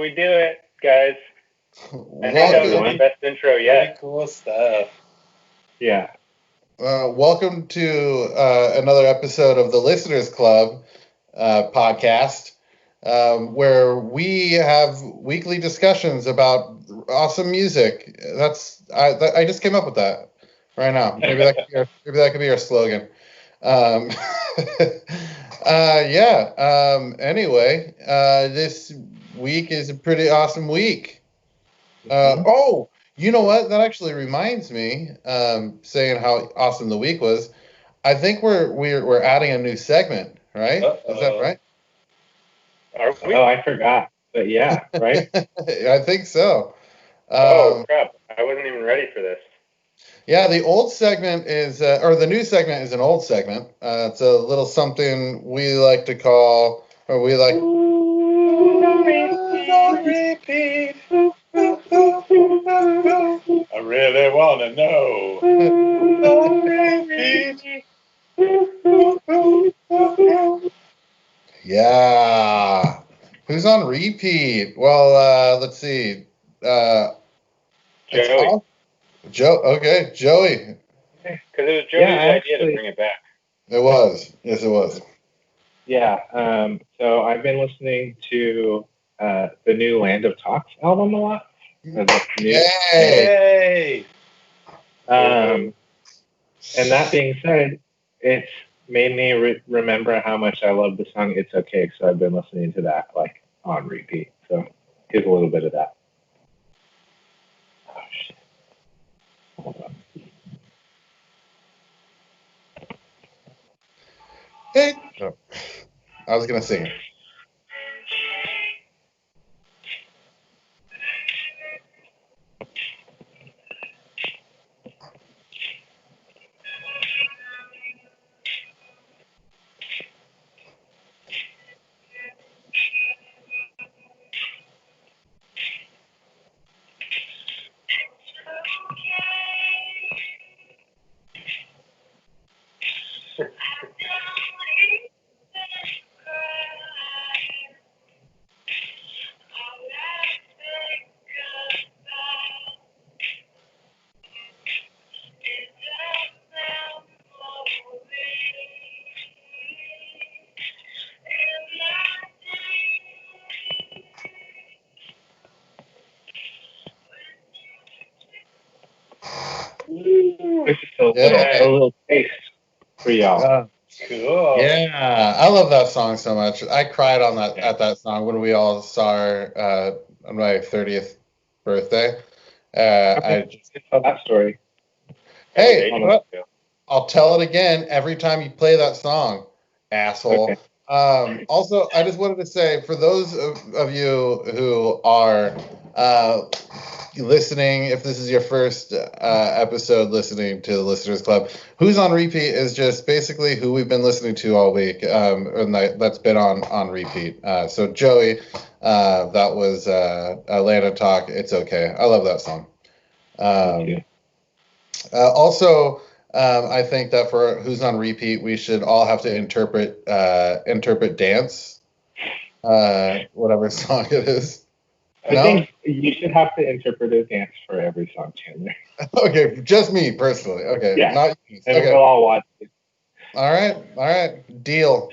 we do it, guys. I think that was the best intro yet. Pretty cool stuff. Yeah. Welcome to another episode of the Listeners Club podcast, where we have weekly discussions about awesome music. I just came up with that right now. Maybe that could be our slogan. Anyway, this week is a pretty awesome week. Oh, you know what? That actually reminds me, saying how awesome the week was. I think we're adding a new segment, right? Is that right? Are we? Oh, I forgot. But yeah, right? I think so. Oh, crap. I wasn't even ready for this. Yeah, the old segment is, or the new segment is an old segment. It's a little something we like to call, or we like... Repeat. I really want to know. Repeat. Yeah. Who's on repeat? Well, let's see. Joey. Okay, Joey. Because it was Joey's idea to bring it back. It was. Yes, it was. Yeah. So I've been listening to the new Land of Talks album a lot. Yay! And that being said, it's made me remember how much I love the song "It's Okay." So I've been listening to that like on repeat. So here's a little bit of that. Oh shit! Hold on. Hey. Oh. I was gonna sing it. This is a little taste for y'all. Cool. Yeah, I love that song so much. I cried on that at that song when we all saw her on my 30th birthday. I just tell that story. Hey, I'll tell it again every time you play that song, asshole. Okay. Also, I just wanted to say, for those of you who are listening, if this is your first episode listening to the Listeners Club, Who's on Repeat is just basically who we've been listening to all week, and that's been on repeat. So Joey, that was Atlanta Talk. It's Okay. I love that song. Also, I think that for Who's on Repeat, we should all have to interpret dance, whatever song it is. I think you should have to interpret a dance for every song, Chandler. Okay, just me personally. Okay, yeah. Not you. And okay. we'll all watch it. All right, deal.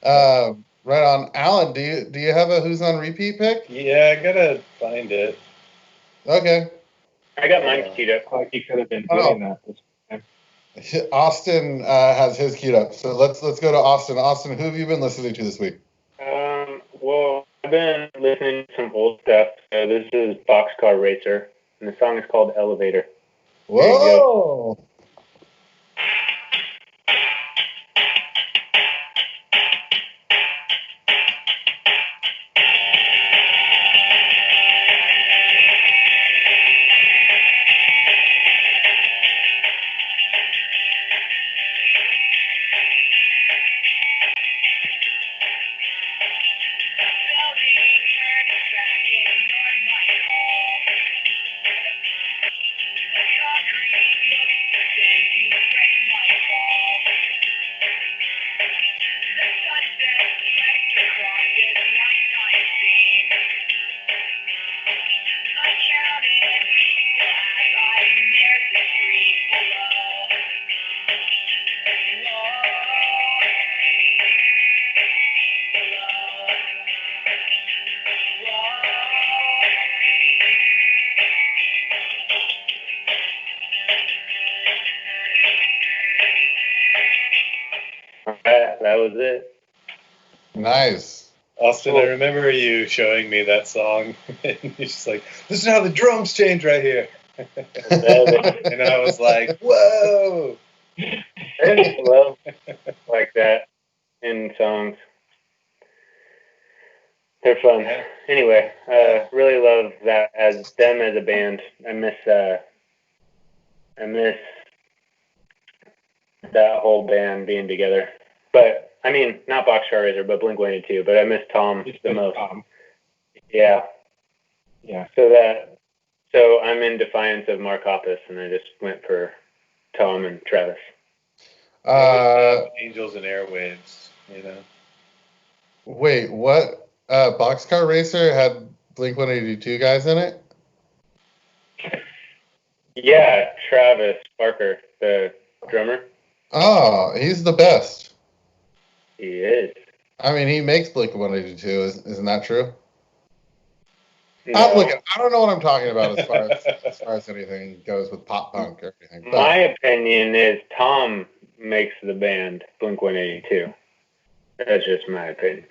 Right on, Alan. Do you have a Who's on Repeat pick? Yeah, I gotta find it. Okay. I got mine queued up. Like you could have been doing that this time. Austin has his queued up, so let's go to Austin. Austin, who have you been listening to this week? Well, I've been listening to some old stuff. This is Boxcar Racer, and the song is called Elevator. Whoa! that was it. Nice. Austin, Cool. I remember you showing me that song, and you're just like, "This is how the drums change right here," and I was like, "Whoa!" I love like that in songs. They're fun. Yeah. Anyway, really love that as them as a band. I miss that whole band being together. But I mean, not Boxcar Racer, but Blink-182. But I miss Tom the most. Tom. Yeah. Yeah. So I'm in defiance of Mark Hoppus, and I just went for Tom and Travis. Angels and Airwaves, you know. Wait, what? Boxcar Racer had Blink-182 guys in it? Yeah, Travis Barker, the drummer. Oh, he's the best. He is. I mean, he makes Blink-182. Isn't that true? No. Look, I don't know what I'm talking about as far as anything goes with pop punk or anything. My opinion is Tom makes the band Blink-182. That's just my opinion.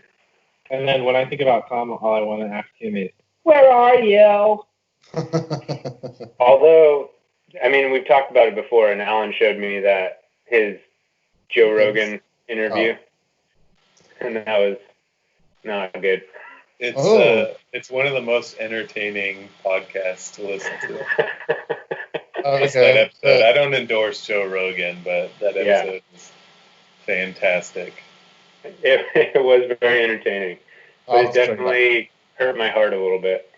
And then when I think about Tom, all I want to ask him is, "Where are you?" Although, I mean, we've talked about it before, and Alan showed me that his Joe Rogan interview, and that was not good. It's one of the most entertaining podcasts to listen to. Just that episode. I don't endorse Joe Rogan, but that episode is fantastic. It was very entertaining, but it definitely hurt my heart a little bit.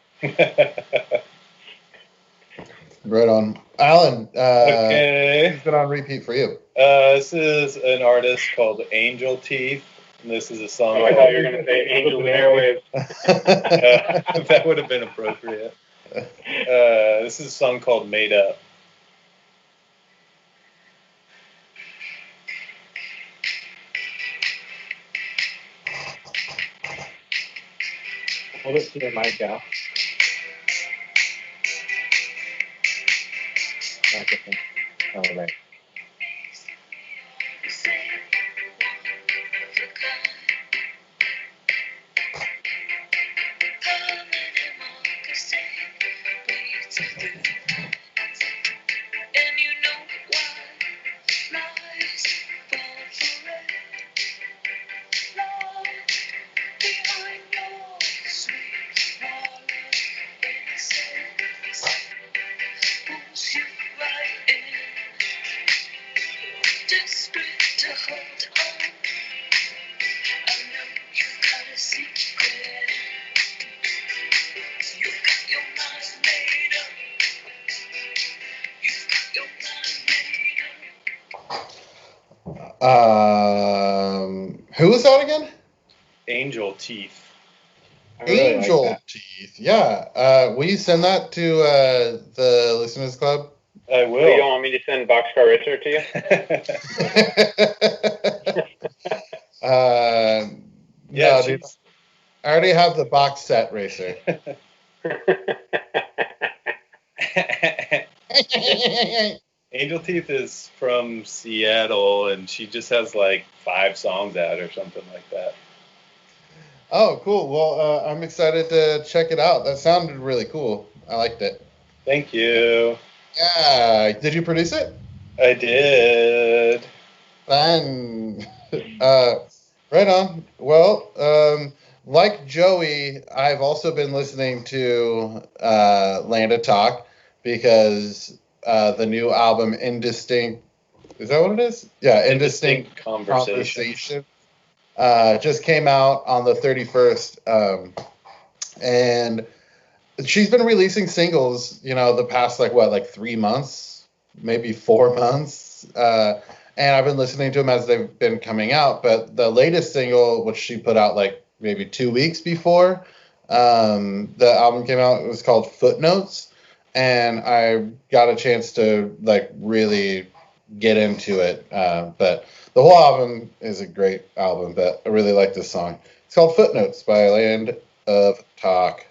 Right on. Alan, okay. Who's been on repeat for you? This is an artist called Angel Teeth. And this is a song. I thought you were going to say Angels and Airwaves. That would have been appropriate. This is a song called Made Up. Hold it to the mic, Al. Microphone. Oh, right. Who was that again? Angel Teeth. Really Angel like Teeth. Yeah. Will you send that to the Listeners Club? I will. So you don't want me to send Boxcar Racer to you? Yeah, no, dude. I already have the box set Racer. Angel Teeth is from Seattle, and she just has like 5 songs out or something like that. Oh, cool. Well, I'm excited to check it out. That sounded really cool. I liked it. Thank you. Yeah. Did you produce it? I did. Fun. Right on. Well, like Joey, I've also been listening to Land of Talk because the new album Indistinct, is that what it is? Yeah, Indistinct Conversation just came out on the 31st. And she's been releasing singles, the past like 3 months, maybe 4 months. And I've been listening to them as they've been coming out. But the latest single, which she put out like maybe 2 weeks before the album came out, it was called Footnotes. And I got a chance to like really get into it. But the whole album is a great album, but I really like this song. It's called Footnotes by Land of Talk.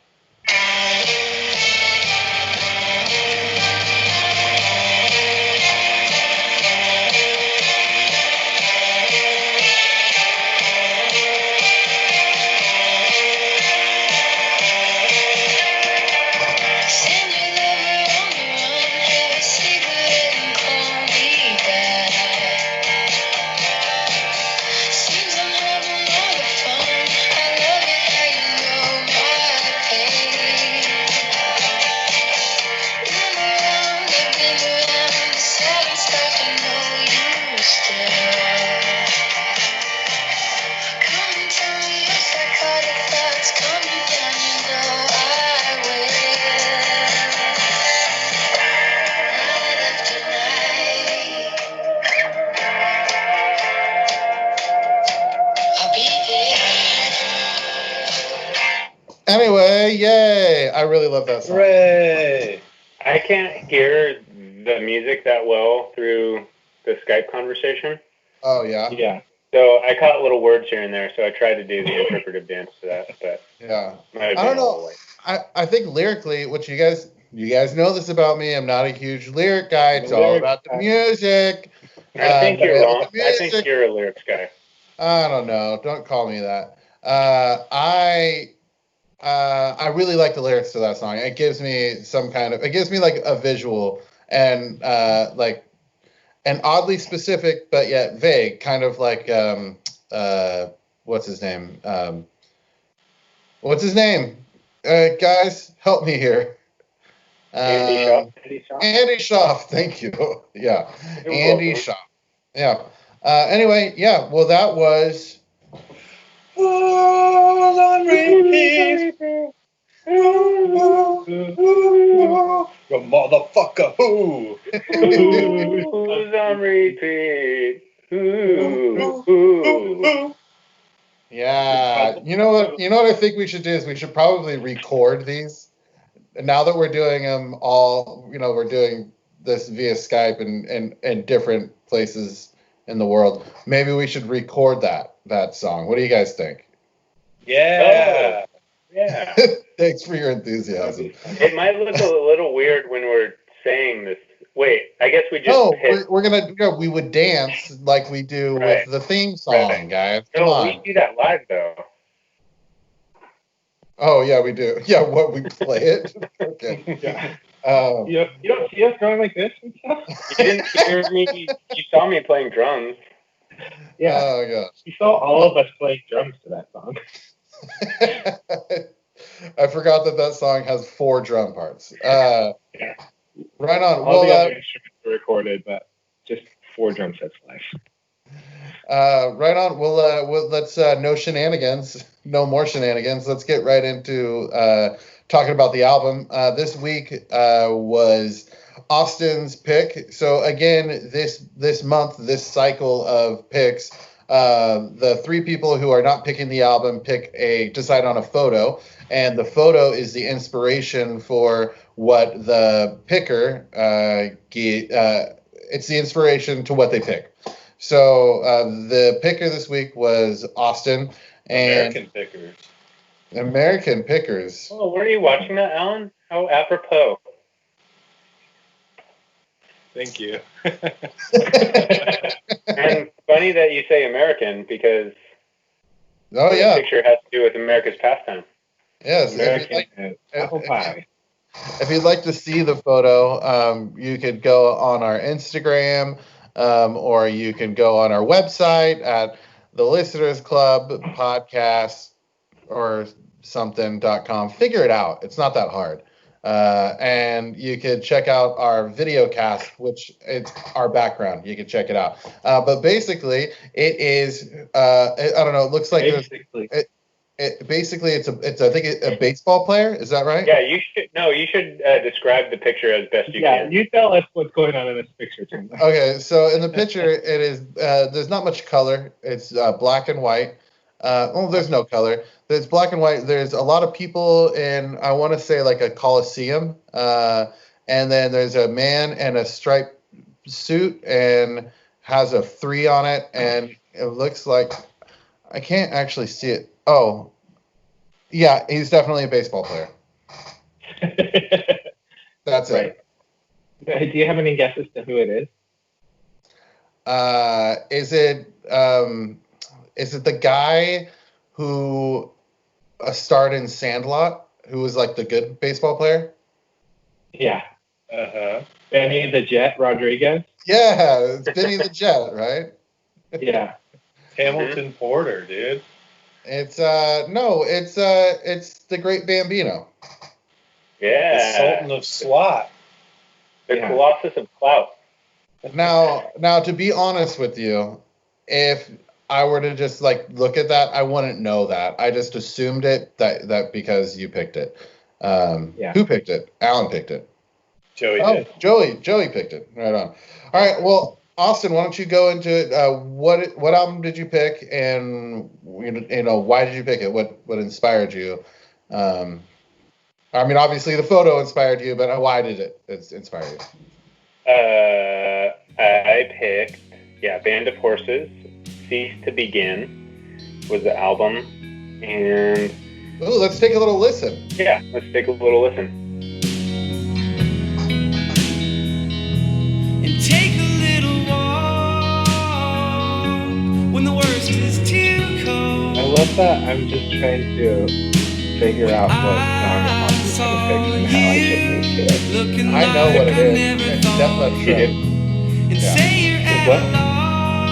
Yay! I really love that song. Hooray! I can't hear the music that well through the Skype conversation. Oh yeah. Yeah. So I caught little words here and there. So I tried to do the interpretive dance to that, but yeah. I don't know. I think lyrically, which you guys know this about me. I'm not a huge lyric guy. It's all about the music. I think you're wrong. I think you're a lyrics guy. I don't know. Don't call me that. I really like the lyrics to that song. It gives me like a visual and and oddly specific, but yet vague, kind of like what's his name? Guys, help me here. Andy Schaaf. Thank you. Yeah, Andy Schaaf. Yeah. Anyway, yeah. Well, that was on repeat. You motherfucker, who? Who's on repeat? Yeah. You know what I think we should do is we should probably record these. Now that we're doing them all, we're doing this via Skype and different places in the world. Maybe we should record that song. What do you guys think? Yeah. Oh, yeah. Thanks for your enthusiasm. It might look a little weird when we're saying this. Wait, I guess we just. No, we're gonna. We would dance like we do with the theme song, guys. Come on. We do that live though. Oh yeah, we do. Yeah, what we play it? Okay. Yeah. You don't see us going like this and stuff? You didn't hear me. You saw me playing drums. Yeah. Oh gosh. You saw all of us playing drums to that song. I forgot that song has 4 drum parts. Yeah. Right on. All the other instruments were recorded, but just 4 drum sets live. Right on. Well, let's no shenanigans, no more shenanigans. Let's get right into talking about the album. This week was Austin's pick. So again, this month, this cycle of picks, the 3 people who are not picking the album decide on a photo, and the photo is the inspiration for what the picker it's the inspiration to what they pick. So the picker this week was Austin. And American Pickers. Oh, were you watching that, Alan? How apropos. Thank you. And funny that you say American because the picture has to do with America's pastime. Yes. Apple pie. If you'd like to see the photo, you could go on our Instagram, or you can go on our website at the Listeners Club podcast or something.com. Figure it out. It's not that hard. And you could check out our Videocast, which it's our background. You can check it out. But basically, it is, I don't know, it looks like basically it's I think a baseball player. Is that right? Yeah, you should describe the picture as best you can. Yeah, you tell us what's going on in this picture, Tim. Okay, so in the picture, it is there's not much color. It's black and white. There's no color. There's black and white. There's a lot of people in, I want to say, like a coliseum. And then there's a man in a striped suit and has a 3 on it. And it looks like, I can't actually see it. Oh, yeah, he's definitely a baseball player. That's right. Do you have any guesses to who it is? Is it the guy who starred in Sandlot, who was like the good baseball player? Yeah. Uh-huh. Benny the Jet Rodriguez? Yeah, it's Benny the Jet, right? Yeah. Hamilton Porter, dude. It's it's the Great Bambino. Yeah. The Sultan of Swat. The Colossus of Clout. Now, to be honest with you, if I were to just look at that, I wouldn't know that. I just assumed that because you picked it. Who picked it? Alan picked it. Joey did. Joey picked it. Right on. All right. Well, Austin, why don't you go into it? What album did you pick, and why did you pick it? What inspired you I mean, obviously the photo inspired you, but why did it inspire you? I picked, Band of Horses, Cease to Begin was the album, and... Ooh, let's take a little listen. Yeah, let's take a little listen. And take a little walk when the worst is too cold. I love that. I'm just trying to figure out what song I'm also going to pick and how I should move to it. I know what it is. It's Detlef Schrempf. Yeah. What?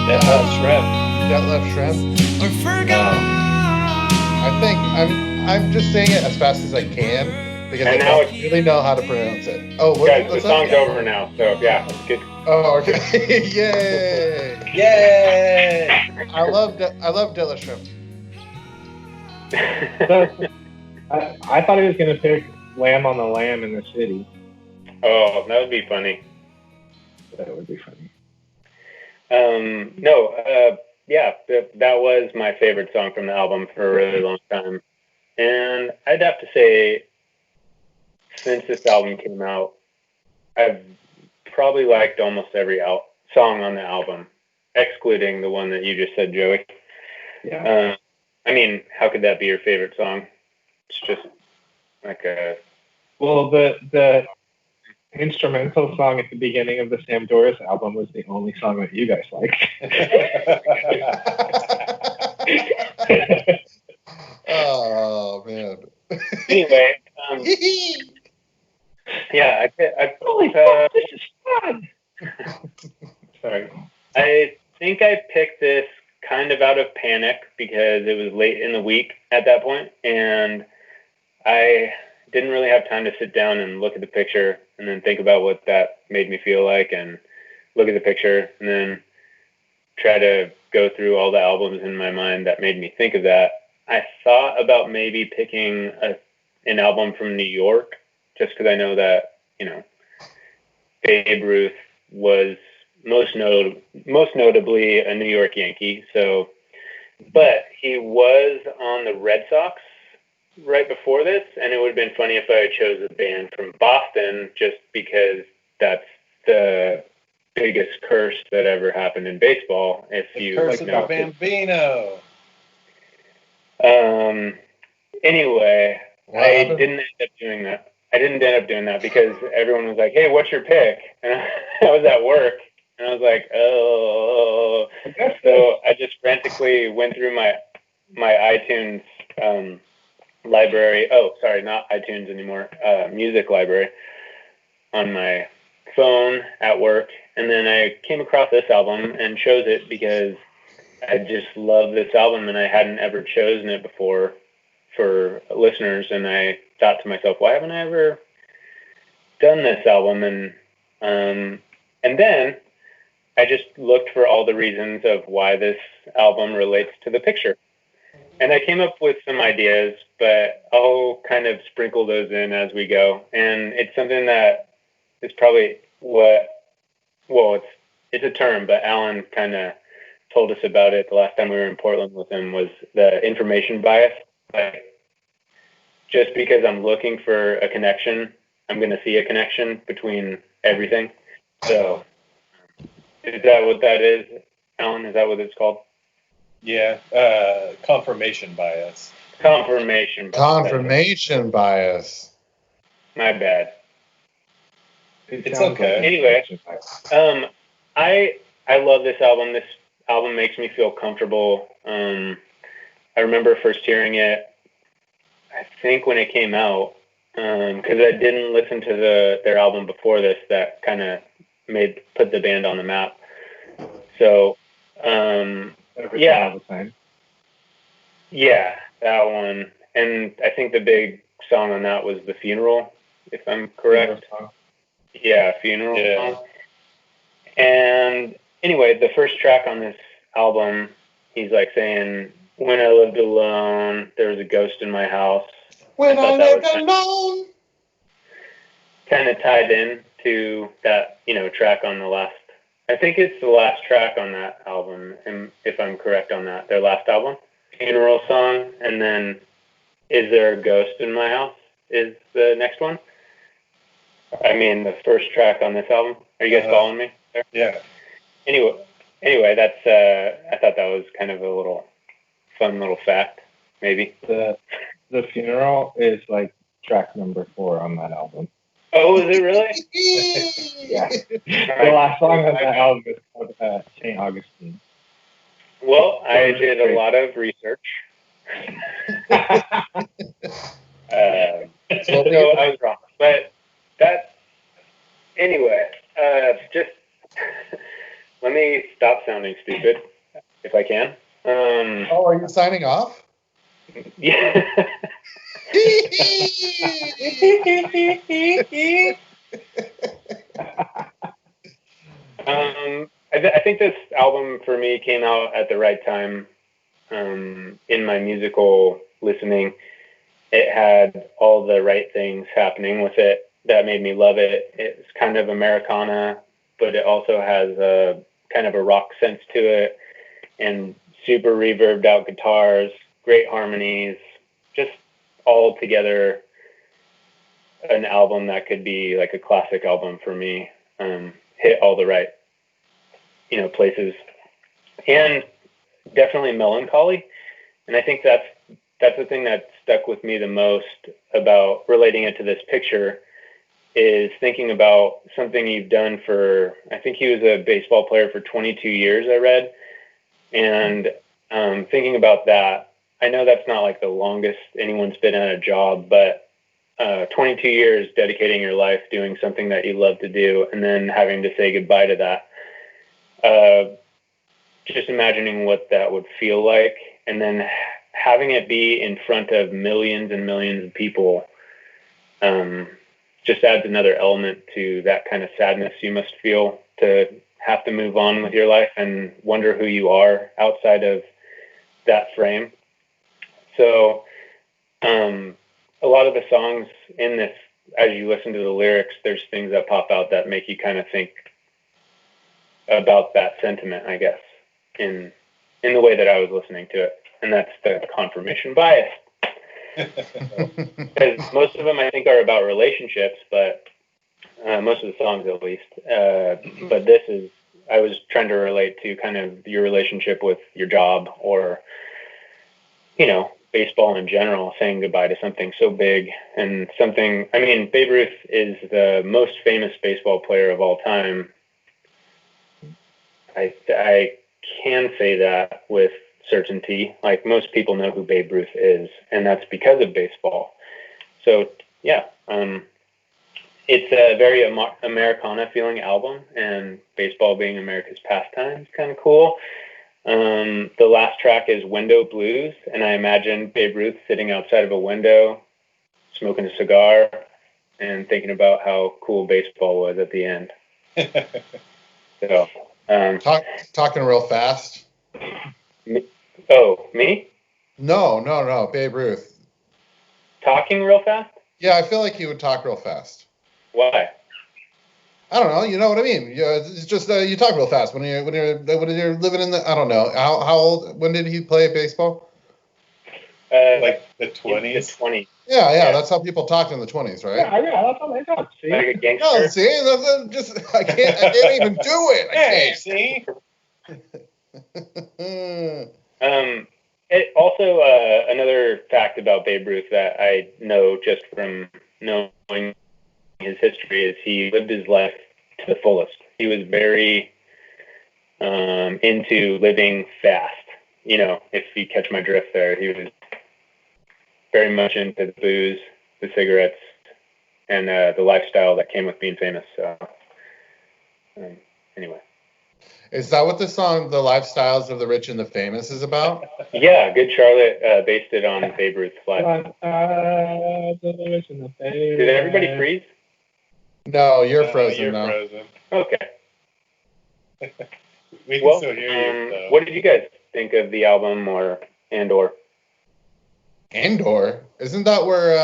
Detlef Schrempf. Detlef Schrempf. I think I'm just saying it as fast as I can because I don't really know how to pronounce it. Oh, guys, the song's over now, so yeah, it's good. Oh, okay. Yay! Yay! I love Detlef Schrempf. I thought he was going to pick Lamb on the Lamb in the City. Oh, that would be funny. That would be funny. That was my favorite song from the album for a really long time. And I'd have to say, since this album came out, I've probably liked almost every song on the album, excluding the one that you just said, Joey. Yeah. I mean, how could that be your favorite song? It's just like a... Well, the instrumental song at the beginning of the Sam Doris album was the only song that you guys liked. Oh, man. Anyway, I Holy fuck, this is fun! Sorry. I think I picked this kind of out of panic because it was late in the week at that point, and I didn't really have time to sit down and look at the picture and then think about what that made me feel like and look at the picture and then try to go through all the albums in my mind that made me think of that. I thought about maybe picking an album from New York just because I know that, Babe Ruth was most notably a New York Yankee. So, but he was on the Red Sox right before this, and it would have been funny if I chose a band from Boston just because that's the biggest curse that ever happened in baseball. If the you curse of the Bambino. Anyway, I didn't end up doing that. Because everyone was like, "Hey, what's your pick?" And I was at work, and I was like, "Oh." So I just frantically went through my iTunes library. Oh, sorry, not iTunes anymore. Music library on my phone at work, and then I came across this album and chose it because I just love this album, and I hadn't ever chosen it before for listeners, and I thought to myself, why haven't I ever done this album? And then I just looked for all the reasons of why this album relates to the picture. And I came up with some ideas, but I'll kind of sprinkle those in as we go. And it's something that is probably it's a term, but Alan kind of told us about it the last time we were in Portland with him, was the information bias. Like, just because I'm looking for a connection, I'm going to see a connection between everything. So is that what that is, Alan? Is that what it's called? Yeah, confirmation bias. Confirmation bias. My bad. It's okay. Anyway, I love this album. This album makes me feel comfortable. I remember first hearing it, I think when it came out, because I didn't listen to their album before this that kind of put the band on the map. So, yeah, that one. And I think the big song on that was The Funeral, if I'm correct. Yeah, Funeral song. And anyway, the first track on this album, he's like saying, "When I lived alone, there was a ghost in my house." When I lived alone. Kind of tied in to that, track on the last. I think it's the last track on that album, and if I'm correct on that, their last album, Funeral song, and then Is There a Ghost in My House? is the next one. I mean, the first track on this album. Are you guys following me there? Yeah. Anyway, that's I thought that was kind of a fun little fact, maybe. The Funeral is like track number 4 on that album. Oh, is it really? Yeah. The last song on that album is called St. Augustine. Well, I did a lot of research. So I was wrong. But anyway, just let me stop sounding stupid, if I can. Are you signing off? Yeah. I think this album for me came out at the right time in my musical listening. It had all the right things happening with it that made me love it. It's kind of Americana, but it also has a kind of a rock sense to it, and super reverbed out guitars, great harmonies, just all together an album that could be like a classic album for me. Hit all the right, places, and definitely melancholy. And I think that's the thing that stuck with me the most about relating it to this picture, is thinking about something you've done for, I think he was a baseball player for 22 years, I read. And thinking about that, I know that's not like the longest anyone's been at a job, but 22 years dedicating your life doing something that you love to do, and then having to say goodbye to that. Just imagining what that would feel like, and then having it be in front of millions and millions of people, just adds another element to that kind of sadness you must feel to have to move on with your life and wonder who you are outside of that frame. So a lot of the songs in this, as you listen to the lyrics, there's things that pop out that make you kind of think about that sentiment, I guess, in the way that I was listening to it. And that's the confirmation bias. Because most of them, I think, are about relationships, but most of the songs, at least. But this is, I was trying to relate to kind of your relationship with your job, or, baseball in general, saying goodbye to something so big and something. I mean, Babe Ruth is the most famous baseball player of all time. I can say that with certainty. Like, most people know who Babe Ruth is, and that's because of baseball. So yeah, it's a very Americana feeling album, and baseball being America's pastime is kind of cool. The last track is Window Blues, and I imagine Babe Ruth sitting outside of a window, smoking a cigar, and thinking about how cool baseball was at the end. So, talking real fast. Oh, me? No, Babe Ruth. Talking real fast? Yeah, I feel like he would talk real fast. Why? I don't know. You know what I mean? Yeah, it's just you talk real fast when you're living in the. I don't know. How old? When did he play baseball? Like the 20s. The 20s. Yeah. That's how people talked in the 20s, right? Yeah, that's how they talk. See? Like a gangster. No, see, that's just I can't even do it. Hey, see. It also another fact about Babe Ruth that I know just from knowing his history is he lived his life to the fullest. He was very into living fast. If you catch my drift there, he was very much into the booze, the cigarettes, and the lifestyle that came with being famous. So anyway. Is that what the song "The Lifestyles of the Rich and the Famous" is about? Yeah, Good Charlotte based it on Babe Ruth's life. Did everybody freeze? No, you're frozen you're now. Frozen. Okay. We can still hear you. So. What did you guys think of the album, or? Andor? Isn't that where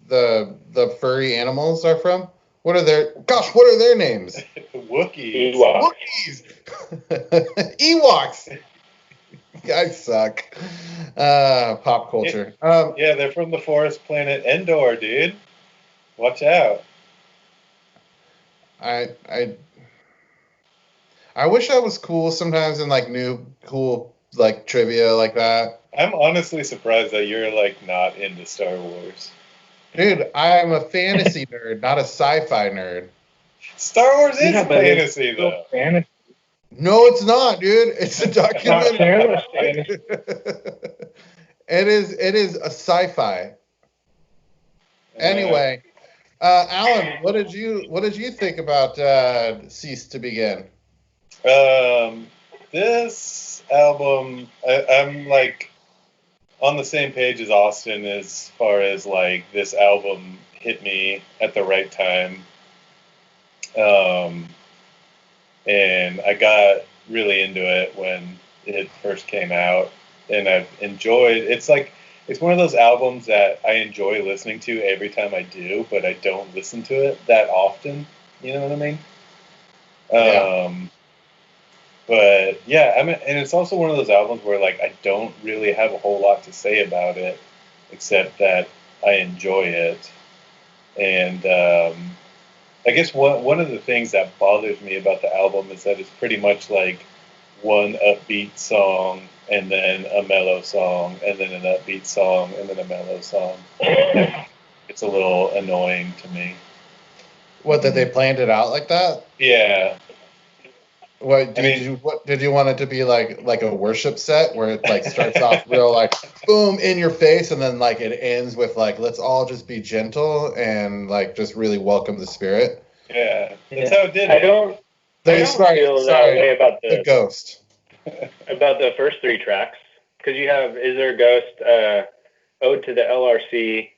the furry animals are from? What are their names? Wookiees. Ewoks. Ewoks. You guys suck. Pop culture. Yeah, they're from the forest planet Endor, dude. Watch out. I wish I was cool sometimes and like knew cool like trivia like that. I'm honestly surprised that you're like not into Star Wars. Dude, I'm a fantasy nerd, not a sci-fi nerd. Star Wars is Yeah, but it's fantasy, still though. fantasy. No, it's not, dude. It's a It's not documentary. fair, fantasy. It is a sci-fi. Anyway, Alan, what did you think about Cease to Begin? This album, I'm like on the same page as Austin as far as like this album hit me at the right time. And I got really into it when it first came out, and I've enjoyed. It's like it's one of those albums that I enjoy listening to every time I do, but I don't listen to it that often. You know what I mean? Yeah. But yeah, I mean, and it's also one of those albums where like I don't really have a whole lot to say about it, except that I enjoy it. And I guess one of the things that bothers me about the album is that it's pretty much like one upbeat song and then a mellow song and then an upbeat song and then a mellow song. It's a little annoying to me. What, that they planned it out like that? Yeah. What did you want it to be like a worship set where it like starts off real like boom in your face and then like it ends with like let's all just be gentle and like just really welcome the spirit? Yeah. That's how it did it. I don't feel that way about the ghost. About the first three tracks, because you have Is There a Ghost, Ode to the LRC,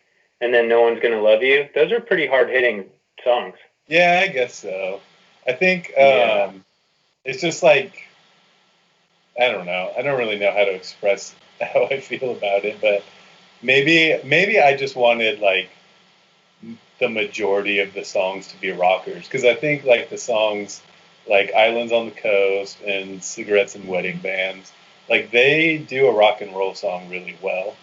and then No One's Gonna Love You. Those are pretty hard-hitting songs. Yeah, I guess so. I think it's just like, I don't know. I don't really know how to express how I feel about it, but maybe I just wanted like the majority of the songs to be rockers, because I think like the songs like Islands on the Coast and Cigarettes and Wedding Bands, like they do a rock and roll song really well.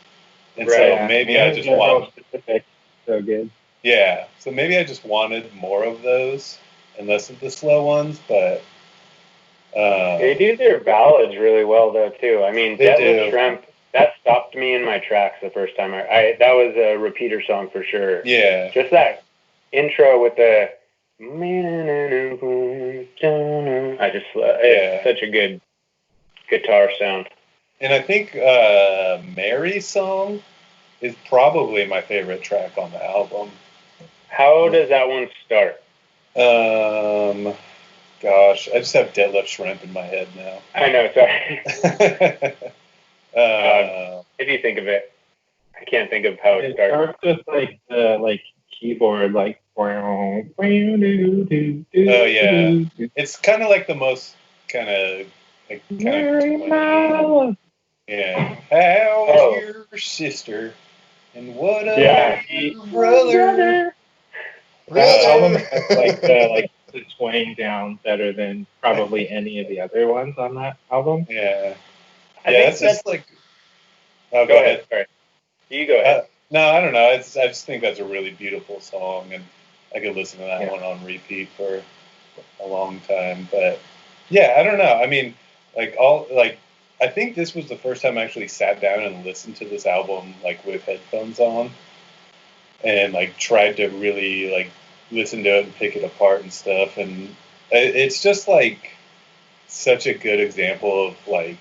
And so maybe I just want specific, so good. Yeah, so maybe I just wanted more of those and less of the slow ones, but They do their ballads really well though too. I mean, Deadlift Shrimp, that stopped me in my tracks the first time. I that was a repeater song for sure. Yeah. Just that intro with the it's such a good guitar sound. And I think Mary's song is probably my favorite track on the album. How does that one start? Gosh, I just have Deadlift Shrimp in my head now. I know, sorry. If you think of it, I can't think of how it starts. It starts with like the keyboard, like. Oh yeah, it's kind of like the most kind of yeah. How's your sister? And what about your brother? That album has like the twang down better than probably any of the other ones on that album. Yeah. It's just like. Oh, go ahead. Sorry. You go ahead. No, I don't know. I just think that's a really beautiful song, and I could listen to that one on repeat for a long time. But yeah, I don't know. I mean, I think this was the first time I actually sat down and listened to this album like with headphones on, and like tried to really like listen to it and pick it apart and stuff. And it's just like such a good example of like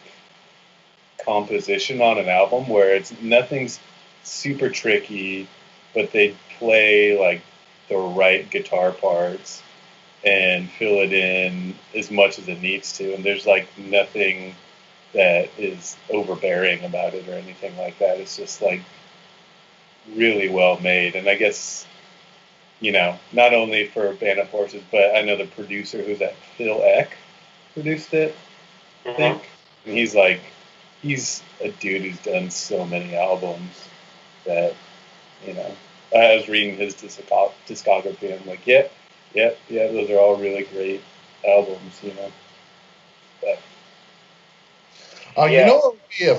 composition on an album where nothing's super tricky, but they play like the right guitar parts and fill it in as much as it needs to, and there's like nothing that is overbearing about it or anything like that. It's just like really well made. And I guess, you know, not only for Band of Horses, but I know the producer who's at Phil Eck produced it, I think. And he's a dude who's done so many albums that, you know, I was reading his discography and I'm like, yep, those are all really great albums, you know. But Oh, you know what would be a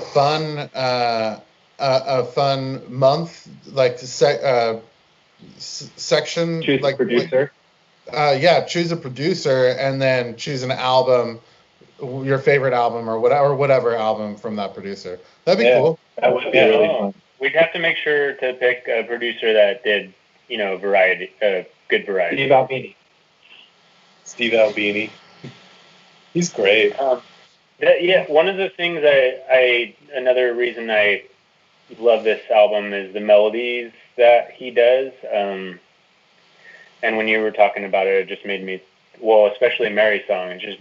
fun month, like section, Choose a producer. Choose a producer and then choose an album, your favorite album or whatever album from that producer. That'd be cool. That would be really fun. We'd have to make sure to pick a producer that did, variety, good variety. Steve Albini. He's great. One of the things another reason I love this album is the melodies that he does. And when you were talking about it, it just made me, especially Mary's song, it's just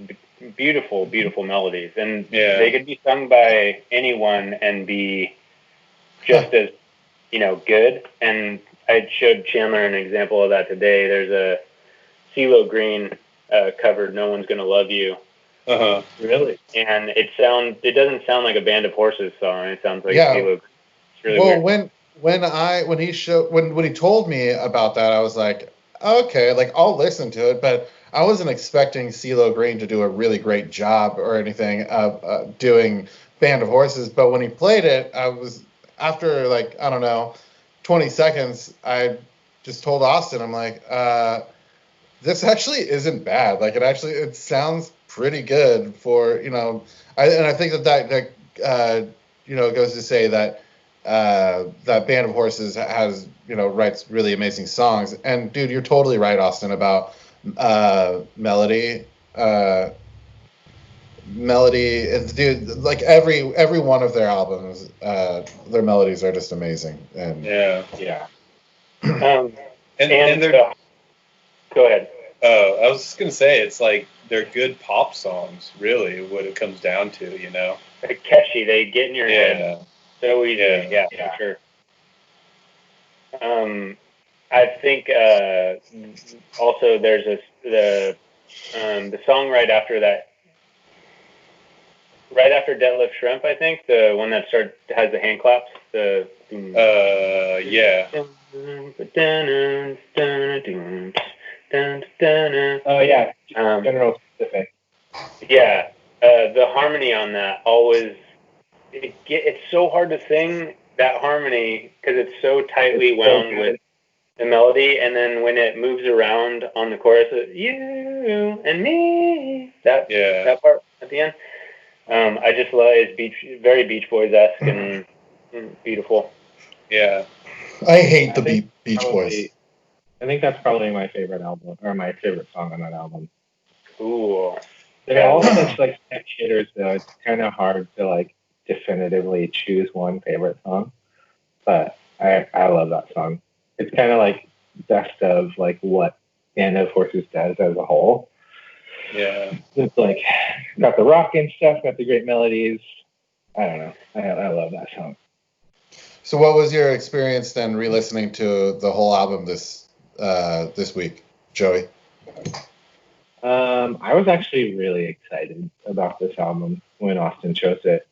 beautiful, beautiful melodies. And they could be sung by anyone and be just as, good. And I showed Chandler an example of that today. There's a CeeLo Green covered "No One's Gonna Love You." Really? And it doesn't sound like a Band of Horses song. It sounds like CeeLo Green. It's really weird. When he told me about that, I was like, okay, like I'll listen to it, but I wasn't expecting CeeLo Green to do a really great job or anything of doing Band of Horses. But when he played it, I was, after 20 seconds, I just told Austin, I'm like, this actually isn't bad. Like it sounds pretty good for, I think that goes to say that that Band of Horses has, writes really amazing songs. And dude, you're totally right, Austin, about melody. Dude, like every one of their albums, their melodies are just amazing. And and they're go ahead. Oh, I was just gonna say, it's like they're good pop songs, really, what it comes down to, They're catchy. They get in your head so easy. For sure. I think also there's the song right after that, right after Deadlift Shrimp. I think the one that has the hand claps. Oh yeah. General specific. Yeah. The harmony on that always it's so hard to sing that harmony because it's so tightly wound with the melody, and then when it moves around on the chorus, you and me, that part at the end, I just love it's very Beach Boys-esque and beautiful. Yeah, I hate the Beach Boys. I think that's probably my favorite album, or my favorite song on that album. Cool. They're all such like hitters, though. It's kind of hard to definitively choose one favorite song, but I love that song. It's kind of like best of what Band of Horses does as a whole. Yeah, it's got the rock and stuff, got the great melodies. I don't know. I love that song. So, what was your experience then re-listening to the whole album this week, Joey? I was actually really excited about this album when Austin chose it.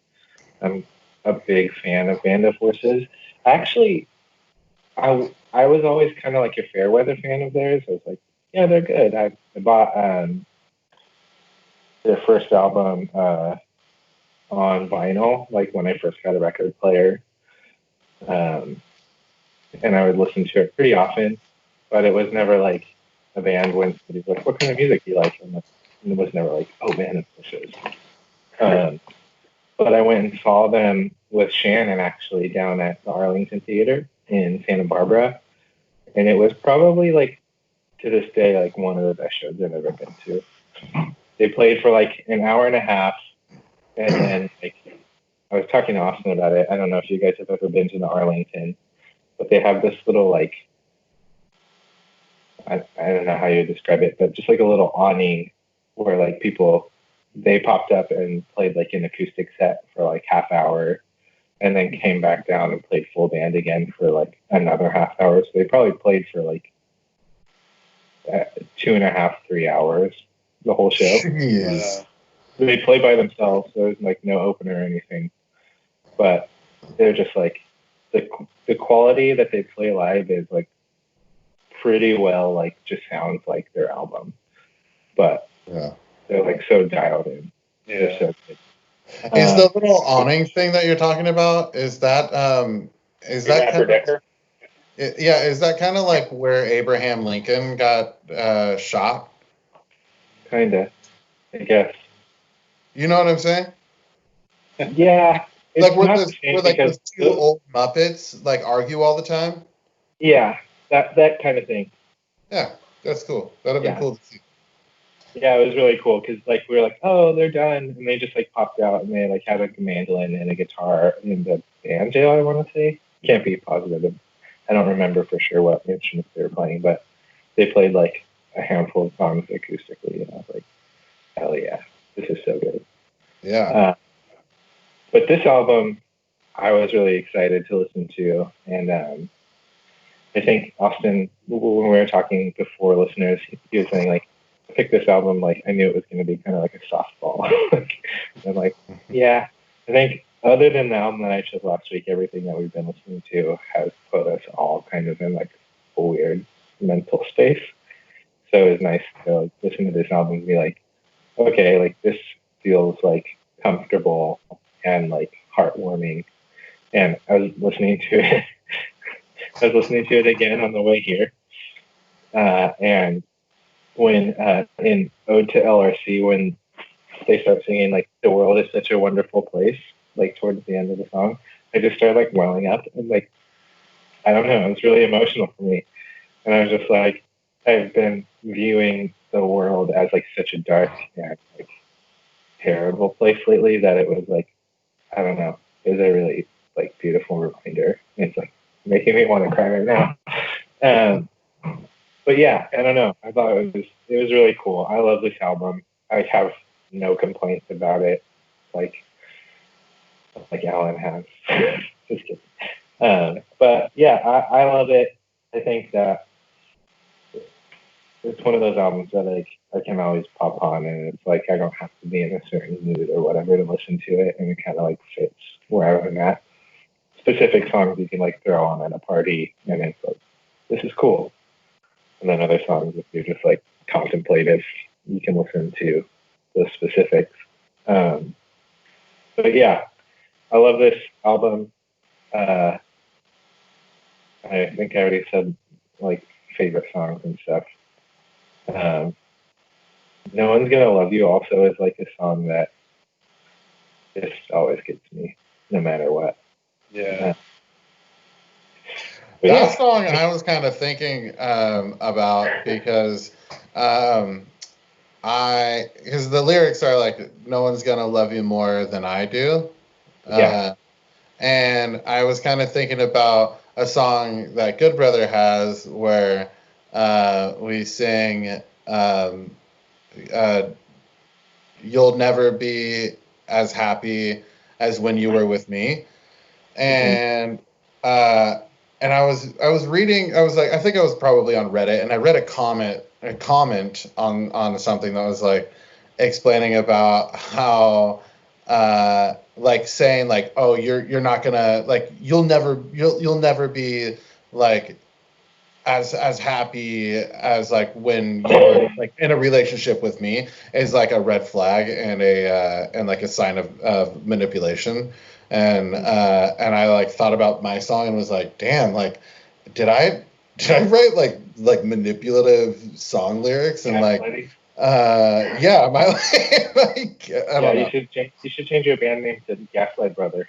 I'm a big fan of Band of Horses. Actually, I was always kind of like a Fairweather fan of theirs. I was like, yeah, they're good. I bought their first album on vinyl, when I first got a record player. And I would listen to it pretty often, but it was never a band when somebody's like, what kind of music do you like? And it was never oh, Band of Horses. But I went and saw them with Shannon actually down at the Arlington Theater in Santa Barbara. And it was probably to this day, one of the best shows I've ever been to. They played for an hour and a half. And then I was talking to Austin about it. I don't know if you guys have ever been to the Arlington, but they have this little I don't know how you describe it, but just a little awning where people, they popped up and played an acoustic set for half hour and then came back down and played full band again for another half hour. So they probably played for 2.5, 3 hours, the whole show. Jeez. They play by themselves, so there's no opener or anything. But they're just the quality that they play live is pretty well just sounds like their album. But they're so dialed in. Yeah. So good. Is the little awning thing that you're talking about? Is that kind of? Decker? Yeah, is that kind of like where Abraham Lincoln got shot? Kinda, I guess. You know what I'm saying? Yeah, it's Like where not those the same where like because those two old Muppets like argue all the time. yeah, that kind of thing. Yeah, that's cool. That'd have been cool to see. Yeah, it was really cool because like we were like, oh, they're done, and they just like popped out and they like had like a mandolin and a guitar and a banjo. I want to say, can't be positive. I don't remember for sure what instruments they were playing, but they played like a handful of songs acoustically, and I was like, hell yeah, this is so good. Yeah. But this album, I was really excited to listen to, and I think Austin, when we were talking before, listeners, he was saying like, pick this album, like I knew it was going to be kind of like a softball. I'm like, yeah. I think other than the album that I chose last week, everything that we've been listening to has put us all kind of in like a weird mental space. So it was nice to like, listen to this album and be like, okay, like this feels like comfortable and like heartwarming. And I was listening to it. I was listening to it again on the way here, and when in Ode to LRC, when they start singing like "The world is such a wonderful place," like towards the end of the song, I just started like welling up and like I don't know, it was really emotional for me, and I was just like, I've been viewing the world as like such a dark and like terrible place lately that it was like I don't know, it was a really like beautiful reminder. It's like making me want to cry right now. But yeah, I don't know. I thought it was really cool. I love this album. I have no complaints about it. Like Alan has. Just kidding. But yeah, I love it. I think that it's one of those albums that like I can always pop on, and it's like I don't have to be in a certain mood or whatever to listen to it, and it kind of like fits wherever I'm at. Specific songs you can like throw on at a party, and it's like this is cool. And then other songs, if you're just like contemplative, you can listen to the specifics. But yeah, I love this album. I think I already said like favorite songs and stuff. No One's Gonna Love You also is like a song that just always gets me, no matter what. Yeah. That song I was kind of thinking about because because the lyrics are like, no one's gonna love you more than I do. And I was kind of thinking about a song that Good Brother has where we sing, you'll never be as happy as when you were with me. And and I was reading, I was like, I think I was probably on Reddit, and I read a comment on something that was like explaining about how like saying like, oh, you're not gonna like you'll never be like as happy as like when you're like in a relationship with me is like a red flag and and like a sign of manipulation. And I like thought about my song and was like, damn, like did I write like manipulative song lyrics? And like yeah, my like I don't know. You should change your band name to Gaslight Brother.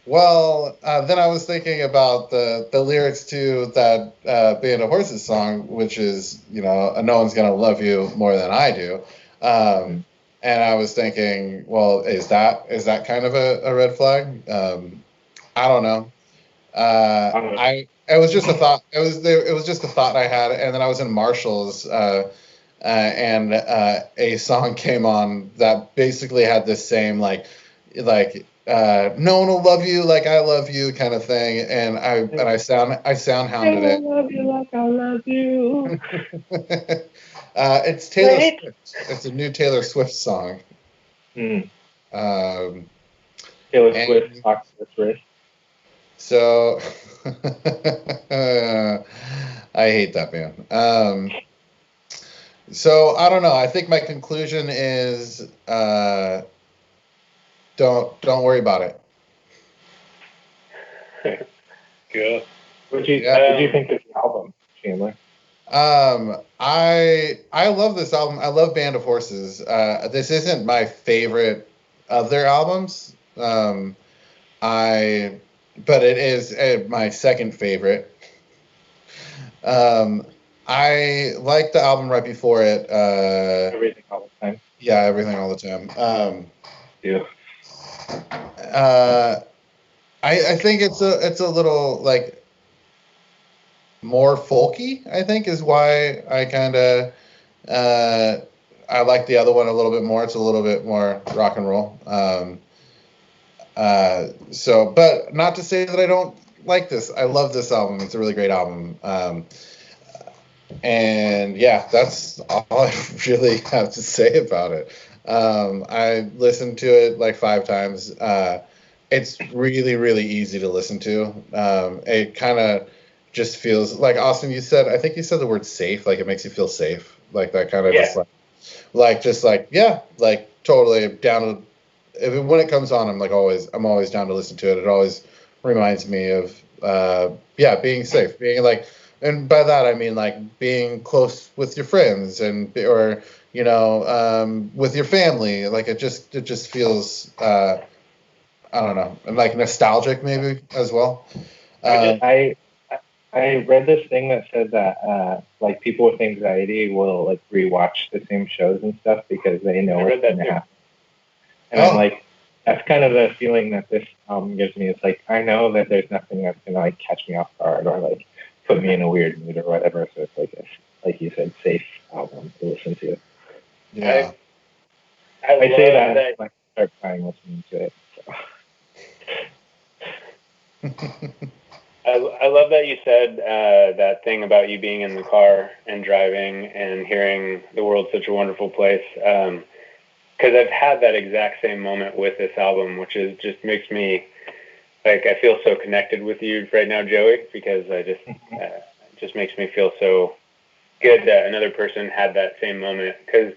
Well, then I was thinking about the lyrics to that Band of Horses song, which is, you know, no one's gonna love you more than I do. And I was thinking, well, is that kind of a red flag? I don't know. It was just a thought. It was just a thought I had, and then I was in Marshall's, and a song came on that basically had the same like no one will love you like I love you kind of thing, and I sound hounded it. I love you like I love you. It's Taylor Swift. It's a new Taylor Swift song. Taylor Swift, Oculus Rift. So I hate that band. So I don't know. I think my conclusion is don't worry about it. Good. What do you think of the album, Chandler? I love this album. I love Band of Horses. This isn't my favorite of their albums. But it is my second favorite. I like the album right before it. Everything All the Time. Yeah, Everything All the Time. Yeah. I think it's a little like more folky. I think is why I kind of I like the other one a little bit more. It's a little bit more rock and roll. So, but not to say that I don't like this. I love this album. It's a really great album. And yeah, that's all I really have to say about it. I listened to it like 5 times. It's really, really easy to listen to. It kind of just feels like, Austin, I think you said the word safe, like it makes you feel safe. Like that kind of just yeah, like totally down to, when it comes on, I'm always down to listen to it. It always reminds me of, being safe, being like, and by that I mean like being close with your friends or with your family. Like it just feels I don't know, and like nostalgic maybe as well. I read this thing that said that like people with anxiety will like rewatch the same shows and stuff because they know what's going to happen. And I'm like, that's kind of the feeling that this album gives me. It's like I know that there's nothing that's going to like catch me off guard or like put me in a weird mood or whatever. So it's like you said, safe album to listen to. Yeah. I say that I start crying listening to it. So. I love that you said that thing about you being in the car and driving and hearing the world's such a wonderful place. Because I've had that exact same moment with this album, which is just makes me like I feel so connected with you right now, Joey, because it just makes me feel so good that another person had that same moment. Because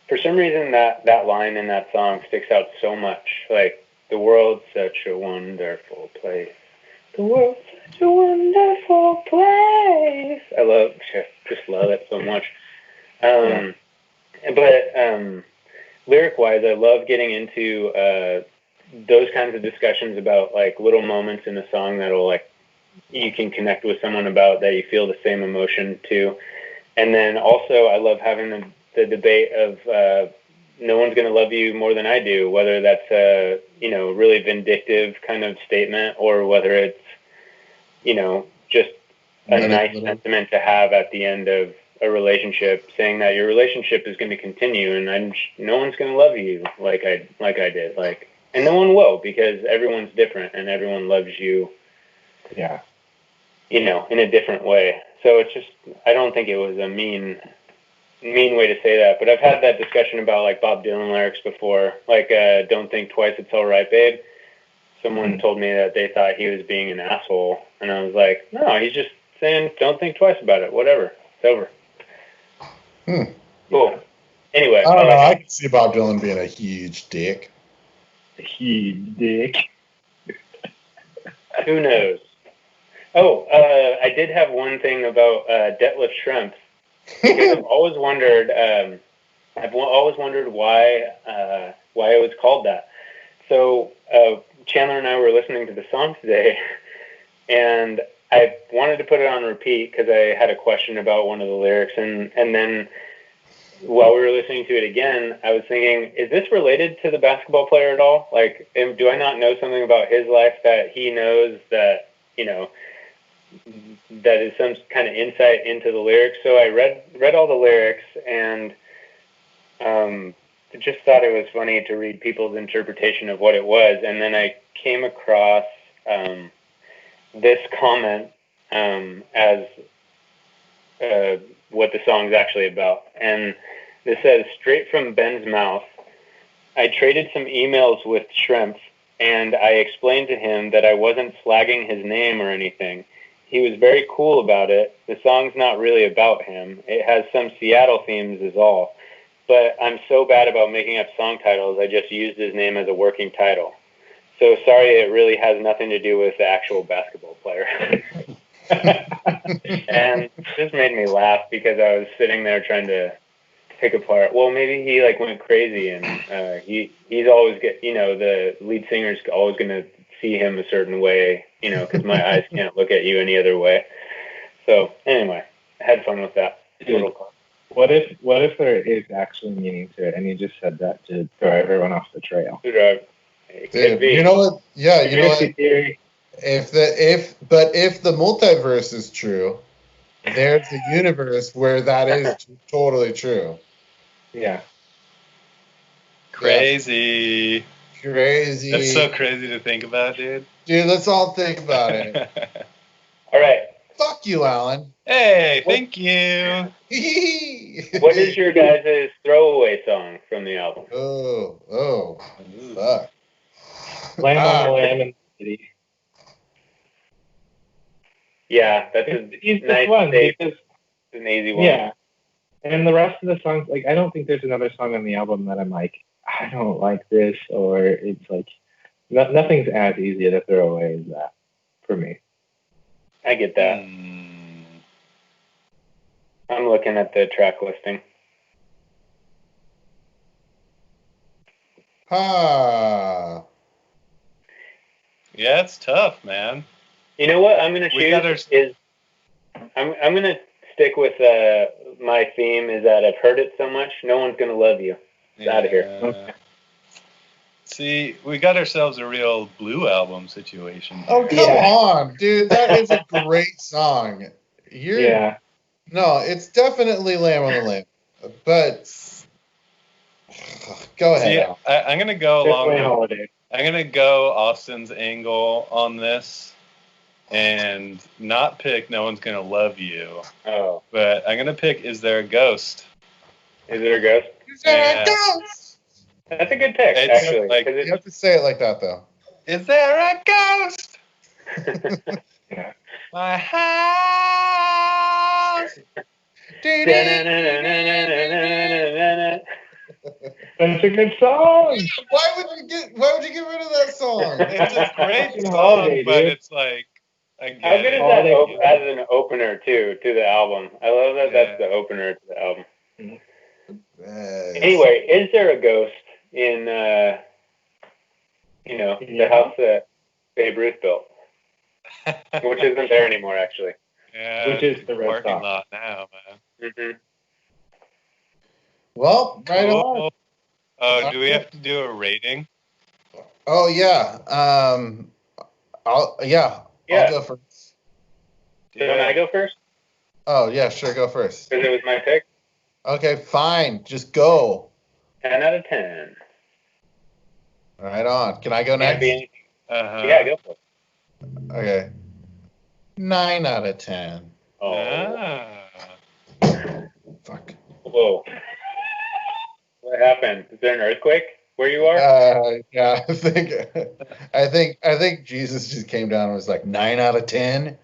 for some reason that line in that song sticks out so much. Like the world's such a wonderful place. The world's such a wonderful place. I just love it so much. But lyric-wise, I love getting into those kinds of discussions about like little moments in a song that'll like you can connect with someone about that you feel the same emotion to. And then also I love having the debate of no one's going to love you more than I do, whether that's a really vindictive kind of statement or whether it's just a nice sentiment to have at the end of a relationship, saying that your relationship is going to continue and no one's going to love you like I did, and no one will, because everyone's different and everyone loves you in a different way. So it's just, I don't think it was a mean way to say that, but I've had that discussion about like Bob Dylan lyrics before, like don't think twice, it's all right, babe. Someone told me that they thought he was being an asshole, and I was like, no, he's just saying don't think twice about it, whatever, it's over. Cool. Anyway, I don't know. I can see Bob Dylan being a huge dick. A huge dick. Who knows? Oh, I did have one thing about Detlef Schrempf, because I've always wondered why it was called that. So Chandler and I were listening to the song today, and I wanted to put it on repeat because I had a question about one of the lyrics, and then while we were listening to it again, I was thinking, is this related to the basketball player at all? Like, do I not know something about his life that he knows that, that is some kind of insight into the lyrics? So I read all the lyrics, and just thought it was funny to read people's interpretation of what it was. And then I came across this comment as what the song's actually about. And this says, straight from Ben's mouth, I traded some emails with Schrempf, and I explained to him that I wasn't slagging his name or anything. he was very cool about it. The song's not really about him. It has some Seattle themes is all. But I'm so bad about making up song titles, I just used his name as a working title. So sorry, it really has nothing to do with the actual basketball player. And this made me laugh because I was sitting there trying to pick apart. Well, maybe he like went crazy, and he's always the lead singer's always gonna see him a certain way, because my eyes can't look at you any other way. So anyway, I had fun with that. What if there is actually meaning to it, and you just said that to throw everyone off the trail? Dude, you know what? Yeah, you know what? If the multiverse is true, there's a universe where that is totally true. Yeah. Crazy. Crazy. That's so crazy to think about, dude. Dude, let's all think about it. All right. Fuck you, Alan. Hey, thank you. What is your guys' throwaway song from the album? Oh, fuck. Lamb on the Lamb in the City. Yeah, that's a nice one. It's an easy one. Yeah. And the rest of the songs, like, I don't think there's another song on the album that I'm like, I don't like this, or it's like, nothing's as easy to throw away as that for me. I get that. I'm looking at the track listing. Ah. Yeah, it's tough, man. You know what I'm going to choose is I'm going to stick with my theme is that I've heard it so much, no one's going to love you. It's out of here. Okay. See, we got ourselves a real Blue Album situation here. Oh, come on, dude. That is a great song. No, it's definitely Lamb on the Lamb. But go ahead. See, I'm going to go along with I'm going to go Austin's angle on this and not pick No One's Gonna Love You. Oh. But I'm going to pick Is There a Ghost? Is there a ghost? Is there a ghost? That's a good pick, actually. Like, you have to say it like that, though. Is there a ghost? My house. That's a good song. Why would you get rid of that song? It's a great song, but it's like how good is that as an opener to the album? I love that that's the opener to the album. Anyway, is there a ghost in the house that Babe Ruth built? Which isn't there anymore, actually. Yeah, which is the parking lot now, man. Mm-hmm. Well, right on. Oh, do we have to do a rating? Oh yeah. I'll go first. Can I go first? Oh yeah, sure, go first. Because it was my pick. Okay, fine. Just go. 10 out of 10. Right on. Can I go next? Yeah, go for it. Okay. 9 out of 10. Oh. Fuck. Whoa. What happened? Is there an earthquake where you are? Yeah, I think Jesus just came down and was like 9 out of 10.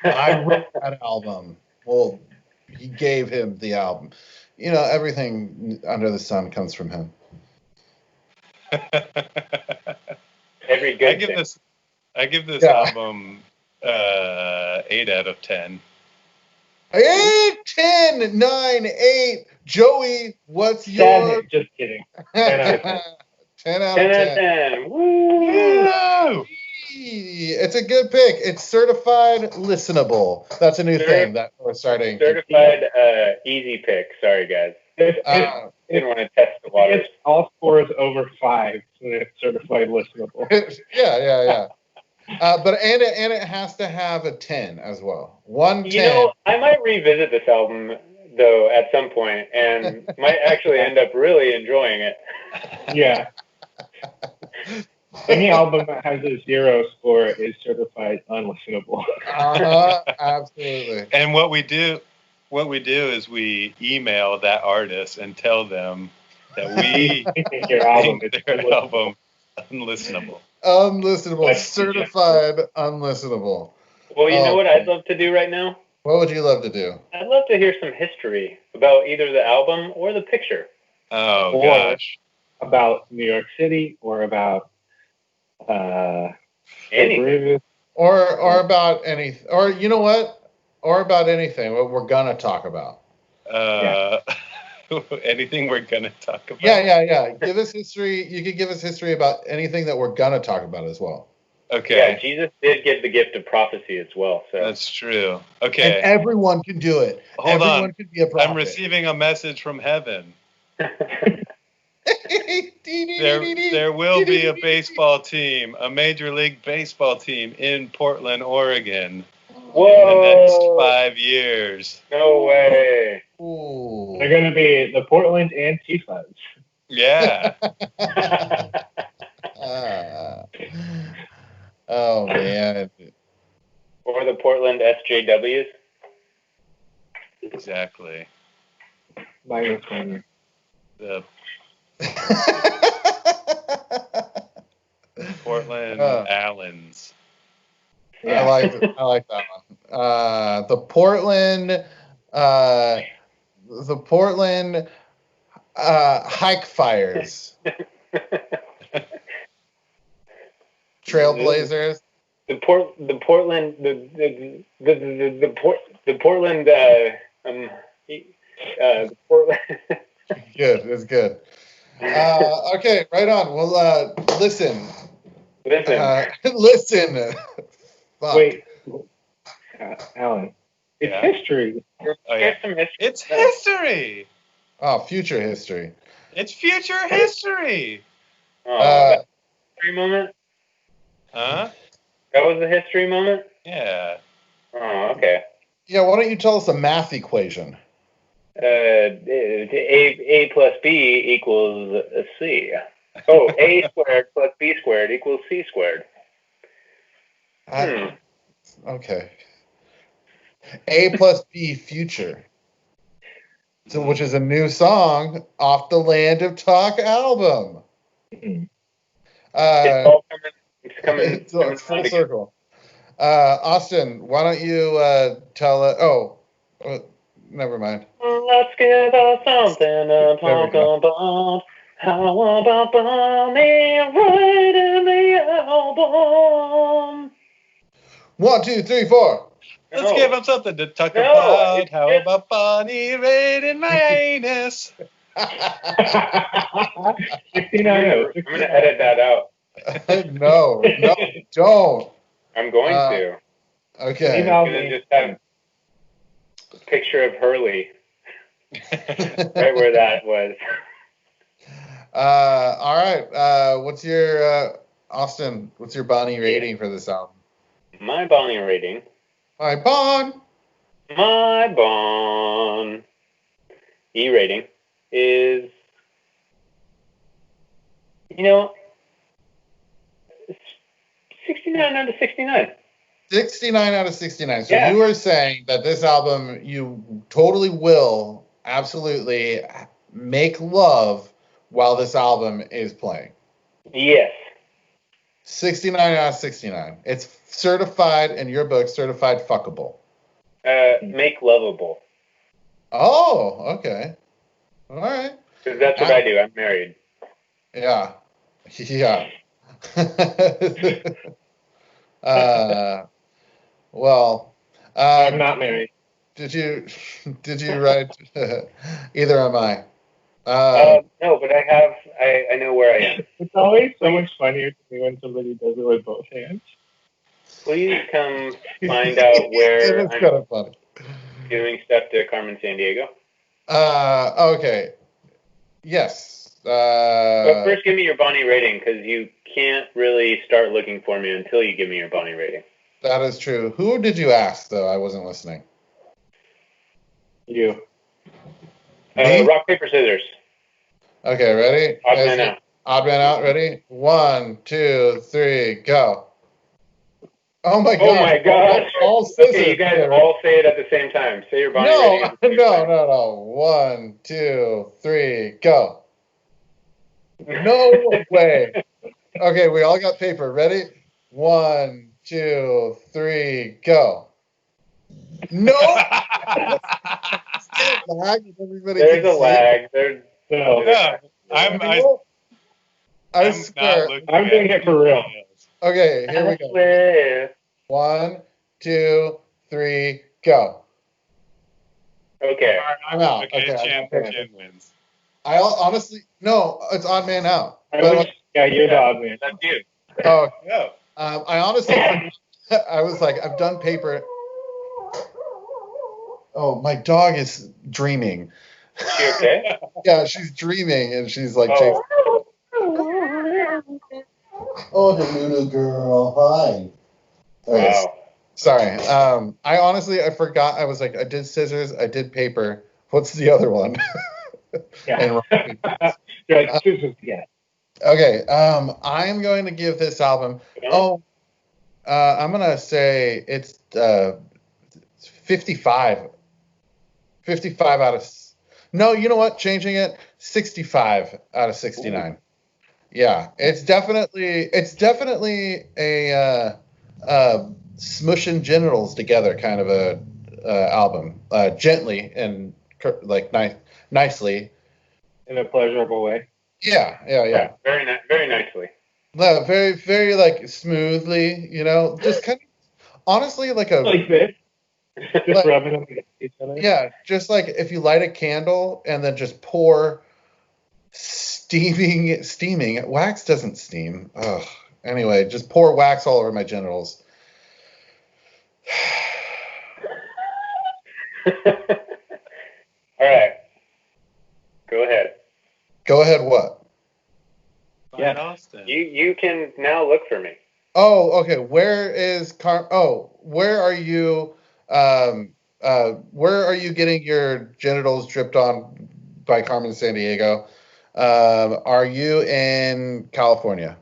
I wrote that album. Well, he gave him the album. Everything under the sun comes from him. Every good thing. I give this album 8 out of 10. 8, 10, 9, 8. Joey, what's your? Just kidding. 10 out of 10. 10 out of 10. Woo! It's a good pick. It's certified listenable. That's a new thing that we're starting. Certified easy pick. Sorry, guys. Didn't want to test the waters. It's all scores over 5 when it's certified listenable. Yeah. But it has to have a 10 as well. 10. I might revisit this album though at some point, and might actually end up really enjoying it. Yeah. Any album that has a 0 score is certified unlistenable. Absolutely. And what we do is we email that artist and tell them that we think your album is their album unlistenable. Unlistenable. Certified unlistenable. Well, you know what I'd love to do right now? What would you love to do? I'd love to hear some history about either the album or the picture. Oh, gosh. About New York City or about anything. Or about anything. Or you know what? Or about anything. What we're going to talk about. Anything we're going to talk about? Yeah. Give us history. You could give us history about anything that we're going to talk about as well. Okay. Yeah, Jesus did give the gift of prophecy as well. So that's true. Okay. And everyone can do it. Everyone can be a prophet. I'm receiving a message from heaven. There will be a baseball team, a Major League Baseball team in Portland, Oregon. Whoa. In the next 5 years. No way. Ooh. They're going to be the Portland Antifas. Yeah. Oh, man. Or the Portland SJWs. Exactly. Minus one. The Portland Allens. Yeah. I like that one. The Portland hike fires. Trailblazers. The Portland Good, it's good. Okay, right on. Well, listen. Listen. Fuck. Wait, Alan. It's history. It's history. Oh, future history. It's future history. History moment? Huh? That was the history moment? Yeah. Oh, okay. Yeah, why don't you tell us a math equation? A plus B equals C. Oh, A squared plus B squared equals C squared. Okay. A plus B future. So, which is a new song off the Land of Talk album. It's coming. It's full circle. Austin, why don't you tell it? Never mind. Let's give us something to talk about. How about Bonnie writing the album? 1, 2, 3, 4. Let's give him something to talk about. How about Bonnie raiding my anus? 69. I'm going to edit that out. No, don't. I'm going to. Okay. I'm going to just have a picture of Hurley right where that was. All right. What's your Austin? What's your Bonnie rating for this album? My Bonnie rating. My Bon. E rating is, 69 out of 69. 69 out of 69. So you are saying that this album, you totally will absolutely make love while this album is playing. Yes. 69 out of 69. It's certified, in your book, certified fuckable. Make lovable. Oh, okay. All right. Because that's what I do. I'm married. Yeah. Well, I'm not married. Did you write? Either am I. No, but I know where I am. It's always so much funnier to me when somebody does it with both hands. Please come find out where I'm kind of funny. Doing stuff to Carmen Sandiego. Okay. Yes. But first, give me your Bonnie rating, because you can't really start looking for me until you give me your Bonnie rating. That is true. Who did you ask, though? I wasn't listening. You. Rock, paper, scissors. Okay, ready? Odd man out. Odd man out, ready? 1, 2, 3, go. Oh my god. Oh my god. All scissors. Okay, you guys all say it at the same time. Say your Bonnie rating at the same time. No. 1, 2, 3, go. No way. Okay, we all got paper. Ready? 1, 2, 3, go. No. Lag. Everybody There's can a see. lag. There's So No, I I swear. not looking I'm doing at it for real. anything else. Okay, here we go. swear. 1, 2, 3, go. Okay. I'm out. Okay, Okay, Chin wins. I honestly no, it's odd man out. Yeah, you're the odd man. That's you. Oh, Oh, I honestly, I was like, I've done paper. Oh, my dog is dreaming. You okay? Yeah, she's dreaming, and she's like, Oh. "Oh, the little girl, hi." Okay, Wow. sorry. I honestly, I forgot. I was like, I did scissors, I did paper. What's the other one? Yeah. And You're like, yeah. okay, I'm going to give this album. Oh, I'm gonna say it's 55. 55 out of. No, you know what? Changing it. 65 out of 69. Ooh. Yeah, it's definitely a smushing genitals together kind of a album, gently and like nicely. In a pleasurable way. Yeah. Very nicely. No, very, very like smoothly, just kind of honestly like a like this. Just like, rubbing them against each other. Yeah, just like if you light a candle and then just pour steaming. Wax doesn't steam. Ugh. Anyway, just pour wax all over my genitals. All right. Go ahead. Go ahead. What? Yeah. Austin. You can now look for me. Oh, okay. Where is where are you? Where are you getting your genitals dripped on by Carmen Sandiego? Are you in California?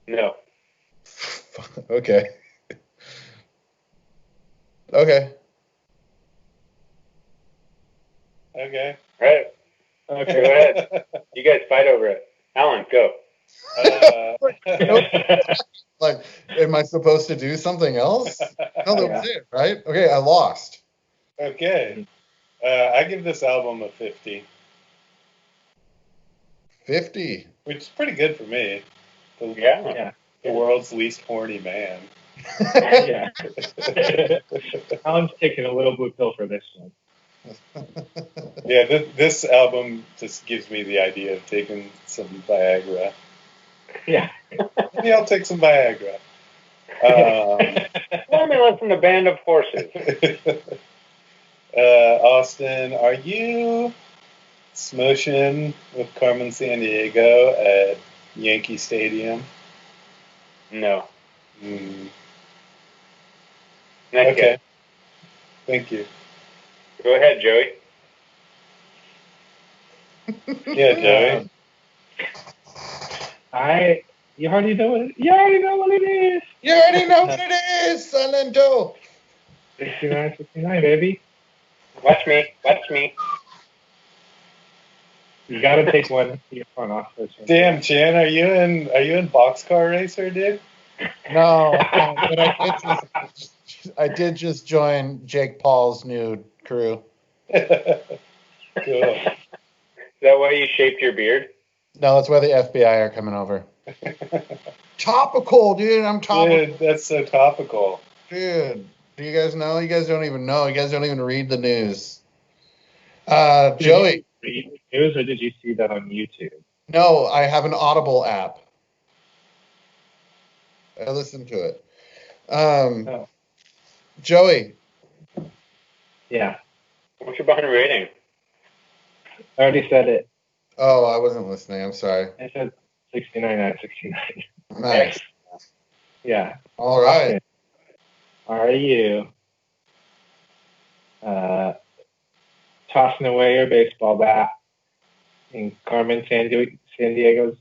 No. Okay. Okay. Okay. All right. Okay. Go ahead. You guys fight over it. Alan, go. Like, am I supposed to do something else? No, that was it, right? Okay, I lost. Okay. I give this album a 50. 50. Which is pretty good for me. Yeah. The world's least horny man. Yeah. Alan's taking a little blue pill for this one. Yeah, this album just gives me the idea of taking some Viagra. Yeah. Maybe I'll take some Viagra. Let me listen to Band of Horses. Austin, are you smushing with Carmen Sandiego at Yankee Stadium? No. Okay. Thank you. Go ahead, Joey. Yeah, Joey. You already know what it is. You already know what it is, Silento. 69, baby. Watch me. You gotta take one earphone off. Damn, Chan, are you in Boxcar Racer, dude? No, but I did just join Jake Paul's new crew. Cool. Is that why you shaped your beard? No, that's why the FBI are coming over. Topical, dude. I'm topical. Dude, that's so topical. Dude, do you guys know? You guys don't even know. You guys don't even read the news. Joey. Did you read the news or did you see that on YouTube? No, I have an Audible app. I listened to it. Joey. Yeah. What's your behind rating? I already said it. Oh, I wasn't listening. I'm sorry. I said 69 out of 69. Nice. Yeah. All right. Okay. Are you tossing away your baseball bat in Carmen Sandiego's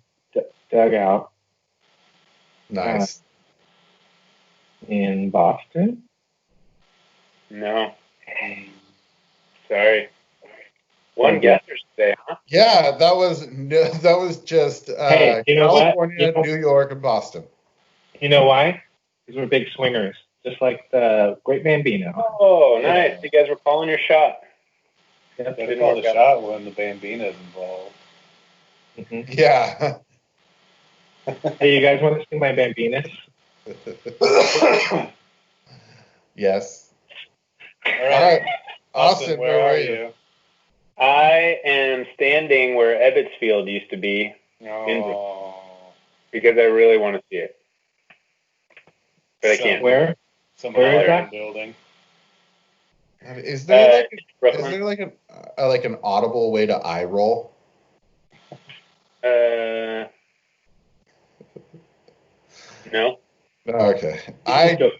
dugout? Nice. In Boston? No. Sorry. One guesser today, huh? Yeah, that was just hey, you know California, what? New York, and Boston. You know why? because we're big swingers, just like the Great Bambino. Oh, nice! You guys were calling your shot. Yep. Gotta call the shot when the Bambina's involved. Mm-hmm. Yeah. Hey, you guys want to see my Bambinas? Yes. All right. Austin, where are you? I am standing where Ebbets Field used to be because I really want to see it, but I can't. Where? Some Where is that? building. Is there Brooklyn. like an audible way to eye roll? No. Okay. I don't.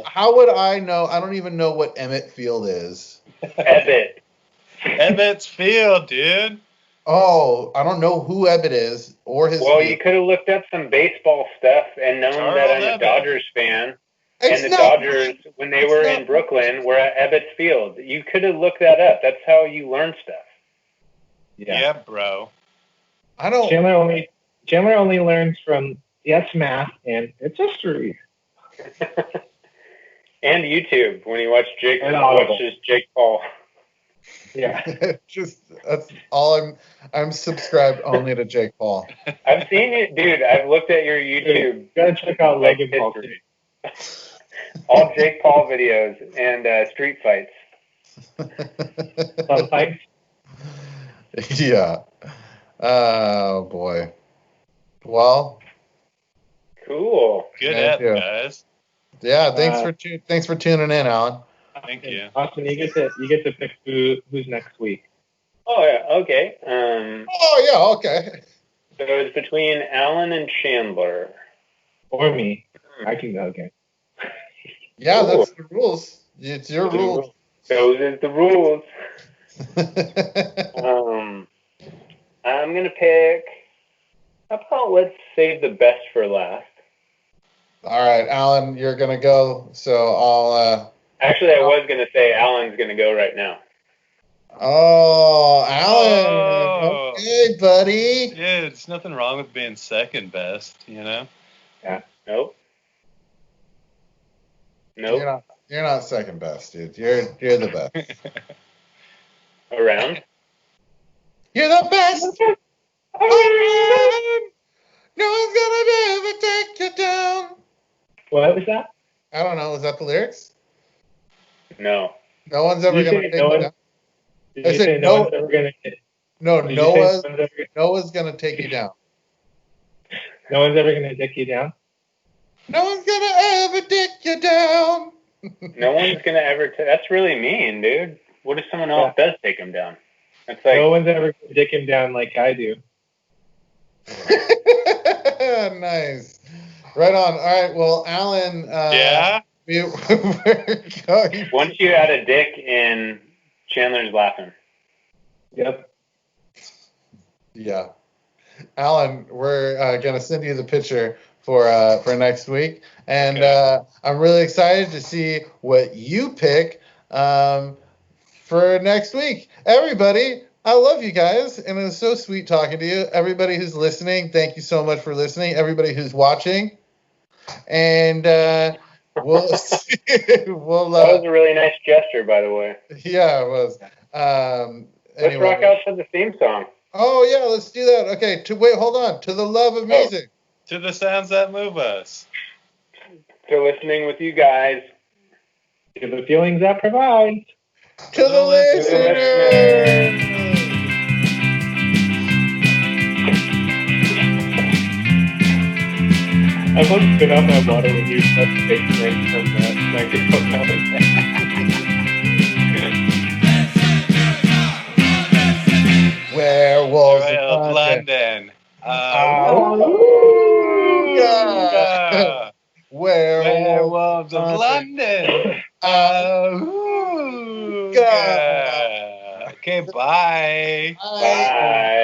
How would I know? I don't even know what Emmett Field is. Ebbets Field, dude. Oh, I don't know who Ebbett is or his. Well, you could have looked up some baseball stuff and known that I'm a Dodgers fan. And the Dodgers, when they were in Brooklyn, were at Ebbets Field. You could have looked that up. That's how you learn stuff. Yeah, bro. I don't. Chandler only learns from math and it's history. And YouTube when he watches Jake Paul. Yeah. That's all I'm subscribed only to Jake Paul. I've seen it, dude. I've looked at your YouTube. You gotta check out Logan Paul. All Jake Paul videos and street fights. Fights? Yeah. Oh boy. Well. Cool. Good app, guys. Yeah. Thanks for tuning in, Alan. Thank you. Austin, you get to pick who's next week. Oh yeah. Okay. Okay. So it's between Alan and Chandler. Or me. I can go again. Yeah, Ooh. that's the rules. It's your rules. Those are the rules. I'm gonna pick. How about let's save the best for last. All right, Alan, you're gonna go. So I'll. Actually, I was gonna say Alan's gonna go right now. Oh, Alan. Okay, buddy. Yeah, there's nothing wrong with being second best, you know? Yeah. Nope. You're not second best, dude. You're the best. Around? You're the best. Around. No one's gonna ever take you down. What was that? I don't know. Is that the lyrics? No. No one's ever gonna take you down. Did you say no one's ever gonna? No, Noah's gonna take you down. No one's ever gonna dick you down. No one's gonna ever dick you down. No one's gonna ever. That's really mean, dude. What if someone else does take him down? That's like no one's ever gonna dick him down like I do. Nice. Right on. All right. Well, Alan. Yeah. We're going. Once you add a dick in, Chandler's laughing. Yep. Yeah. Alan, we're gonna send you the picture for next week, and I'm really excited to see what you pick for next week. Everybody, I love you guys, and it was so sweet talking to you. Everybody who's listening, thank you so much for listening. Everybody who's watching, and we'll that was a really nice gesture, by the way. Yeah, it was. Let's rock out to the theme song. Oh yeah, let's do that. Okay, hold on. To the love of music. To the sounds that move us. To listening with you guys. To the feelings that provides. To the listener. I almost spit out my water when you start to take drinks from the microphone. Werewolves of London. Werewolves of London. Okay, bye. Bye.